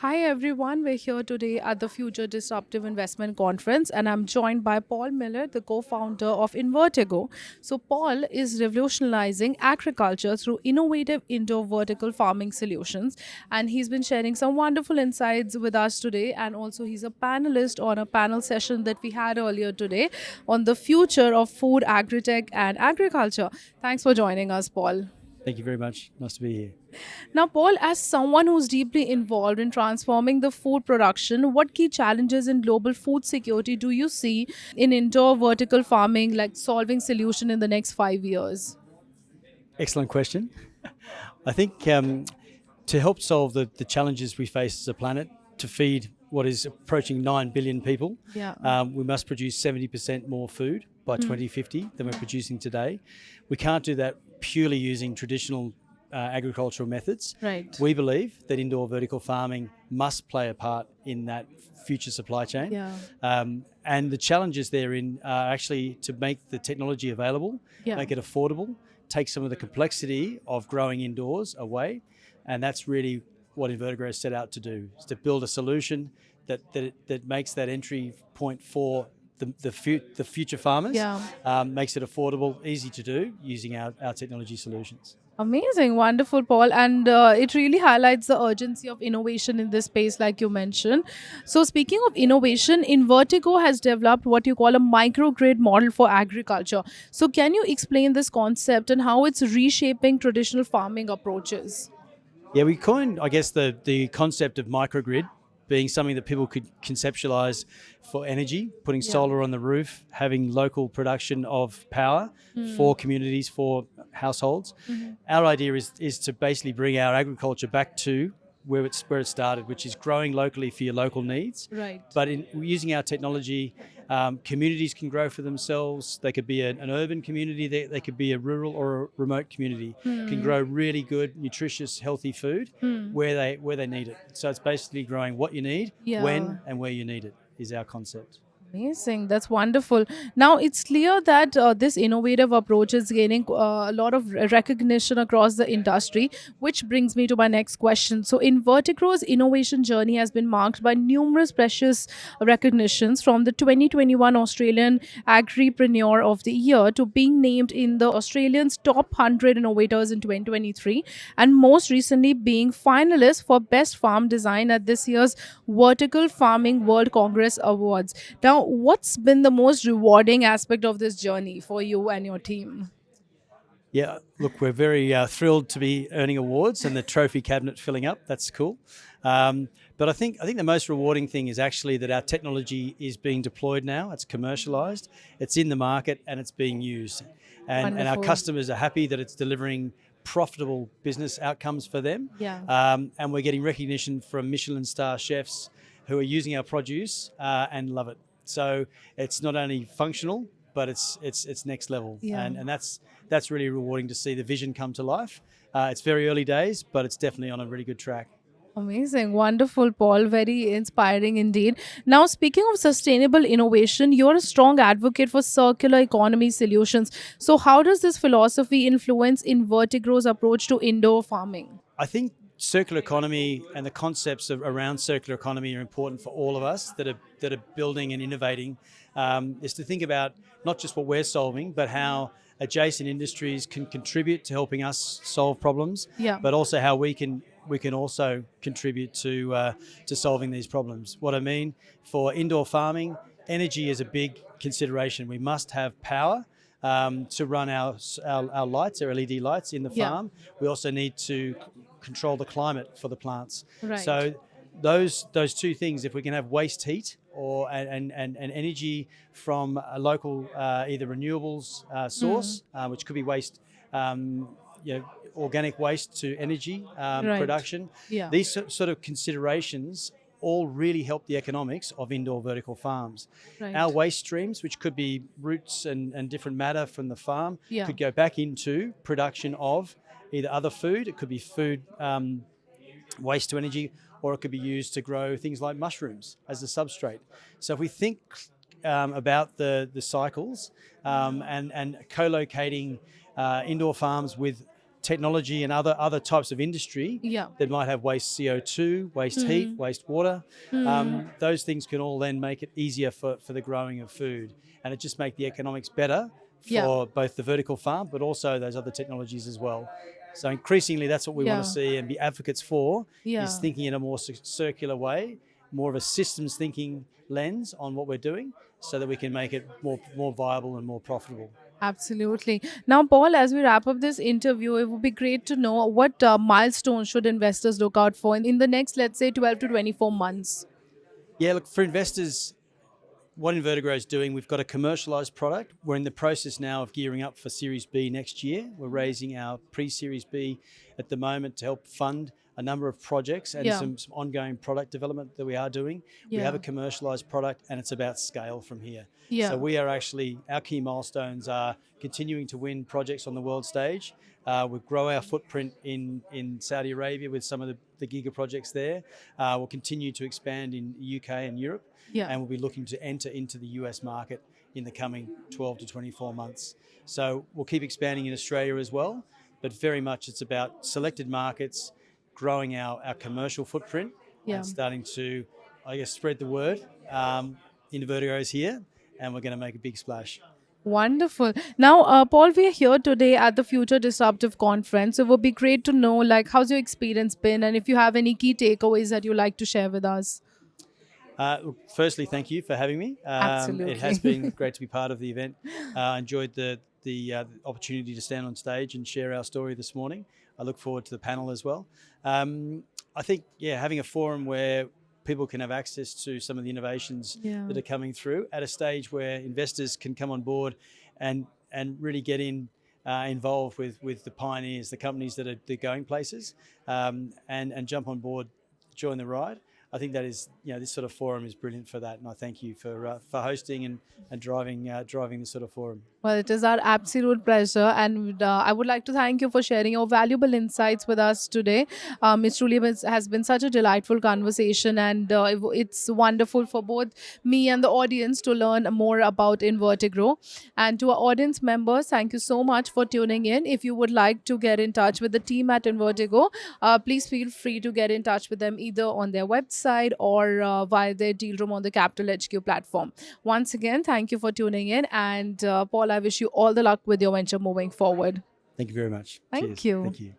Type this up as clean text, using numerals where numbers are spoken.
Hi everyone, we're here today at the Future Disruptive Investment Conference and I'm joined by Paul Millett, the co-founder of Invertigro. So Paul is revolutionizing agriculture through innovative indoor vertical farming solutions and he's been sharing some wonderful insights with us today, and also he's a panelist on a panel session that we had earlier today on the future of food, agritech and agriculture. Thanks for joining us, Paul. Thank you very much. Nice to be here. Now, Paul, as someone who's deeply involved in transforming the food production, what key challenges in global food security do you see in indoor vertical farming, like solving solution in the next 5 years? Excellent question. I think to help solve the challenges we face as a planet, to feed what is approaching 9 billion people, Yeah. we must produce 70% more food by 2050 than we're producing today. We can't do that purely using traditional agricultural methods. Right. We believe that indoor vertical farming must play a part in that future supply chain. Yeah. And the challenges therein are actually to make the technology available, Yeah. make it affordable, take some of the complexity of growing indoors away. And that's really what Invertigro has set out to do, is to build a solution that makes that entry point for the future farmers, Yeah. makes it affordable, easy to do using our technology solutions. Amazing, wonderful, Paul. And it really highlights the urgency of innovation in this space, like you mentioned. So, speaking of innovation, Invertigo has developed what you call a microgrid model for agriculture. So, can you explain this concept and how it's reshaping traditional farming approaches? Yeah, we coined, I guess, the concept of microgrid being something that people could conceptualize for energy, putting Yeah. solar on the roof, having local production of power for communities, for households. Our idea is to basically bring our agriculture back to where it started, which is growing locally for your local needs. Right. But in using our technology, communities can grow for themselves. They could be an urban community, they could be a rural or a remote community, can grow really good, nutritious, healthy food where they need it. So it's basically growing what you need, Yeah. when and where you need it is our concept. Amazing. That's wonderful. Now, it's clear that this innovative approach is gaining a lot of recognition across the industry, which brings me to my next question. So, Invertigro's innovation journey has been marked by numerous precious recognitions, from the 2021 Australian Agripreneur of the Year to being named in the Australian's top 100 innovators in 2023, and most recently being finalist for Best Farm Design at this year's Vertical Farming World Congress Awards. Now, what's been the most rewarding aspect of this journey for you and your team? Yeah, look, we're very thrilled to be earning awards and the trophy cabinet filling up. That's cool. But I think the most rewarding thing is actually that our technology is being deployed now. It's commercialized, it's in the market, and it's being used. And our Wonderful. customers are happy that it's delivering profitable business outcomes for them. Yeah. And we're getting recognition from Michelin star chefs who are using our produce and love it. So it's not only functional, but it's next level, Yeah. and that's really rewarding to see the vision come to life. It's very early days, but it's definitely on a really good track. Amazing, wonderful, Paul. Very inspiring indeed. Now, speaking of sustainable innovation, you're a strong advocate for circular economy solutions. So, how does this philosophy influence Invertigro's approach to indoor farming? I think circular economy and the concepts around circular economy are important for all of us that are building and innovating. Is to think about not just what we're solving, but how adjacent industries can contribute to helping us solve problems. Yeah. But also how we can also contribute to solving these problems. What I mean, for indoor farming, energy is a big consideration. We must have power to run our lights, our LED lights in the Yeah. farm. We also need to control the climate for the plants. Right. So those two things, if we can have waste heat or and energy from a local either renewables source, which could be waste, organic waste to energy Right. production. Yeah. These sort of considerations all really help the economics of indoor vertical farms. Right. Our waste streams, which could be roots and different matter from the farm, Yeah. could go back into production of either other food, it could be food waste to energy, or it could be used to grow things like mushrooms as a substrate. So if we think about the cycles and co-locating indoor farms with technology and other types of industry Yeah. that might have waste CO2, waste heat, waste water. Those things can all then make it easier for the growing of food, and it just make the economics better Yeah. for both the vertical farm, but also those other technologies as well. So increasingly, that's what we want to Yeah. see and be advocates for, Yeah. is thinking in a more circular way, more of a systems thinking lens on what we're doing, so that we can make it more viable and more profitable. Absolutely. Now, Paul, as we wrap up this interview, it would be great to know what milestones should investors look out for in the next, let's say, 12 to 24 months. Yeah, look, for investors, what Invertigro is doing, we've got a commercialized product. We're in the process now of gearing up for Series B next year. We're raising our pre-Series B at the moment to help fund a number of projects and Yeah. some ongoing product development that we are doing. We have Yeah. a commercialized product, and it's about scale from here. Yeah. So we are actually, our key milestones are continuing to win projects on the world stage. We'll grow our footprint in Saudi Arabia with some of the giga projects there. We'll continue to expand in the UK and Europe. Yeah. And we'll be looking to enter into the US market in the coming 12 to 24 months. So we'll keep expanding in Australia as well, but very much it's about selected markets, growing our commercial footprint, Yeah. and starting to, I guess, spread the word. Invertigro is here, and we're going to make a big splash. Wonderful. Now, Paul, we are here today at the Future Disruptive Conference. So it would be great to know, like, how's your experience been, and if you have any key takeaways that you like to share with us. Look, firstly, thank you for having me. Absolutely. It has been great to be part of the event. I enjoyed the opportunity to stand on stage and share our story this morning. I look forward to the panel as well. I think, having a forum where people can have access to some of the innovations Yeah. that are coming through at a stage where investors can come on board and really get involved with the pioneers, the companies that are going places, and jump on board, join the ride. I think that is, this sort of forum is brilliant for that, and I thank you for hosting and driving this sort of forum. Well, it is our absolute pleasure, and I would like to thank you for sharing your valuable insights with us today. It truly has been such a delightful conversation, and it's wonderful for both me and the audience to learn more about Invertigro. And to our audience members, thank you so much for tuning in. If you would like to get in touch with the team at Invertigro, please feel free to get in touch with them either on their website or via their deal room on the Capital HQ platform. Once again, thank you for tuning in, and Paul, I wish you all the luck with your venture moving forward. Thank you very much. Thank Cheers. you. Thank you.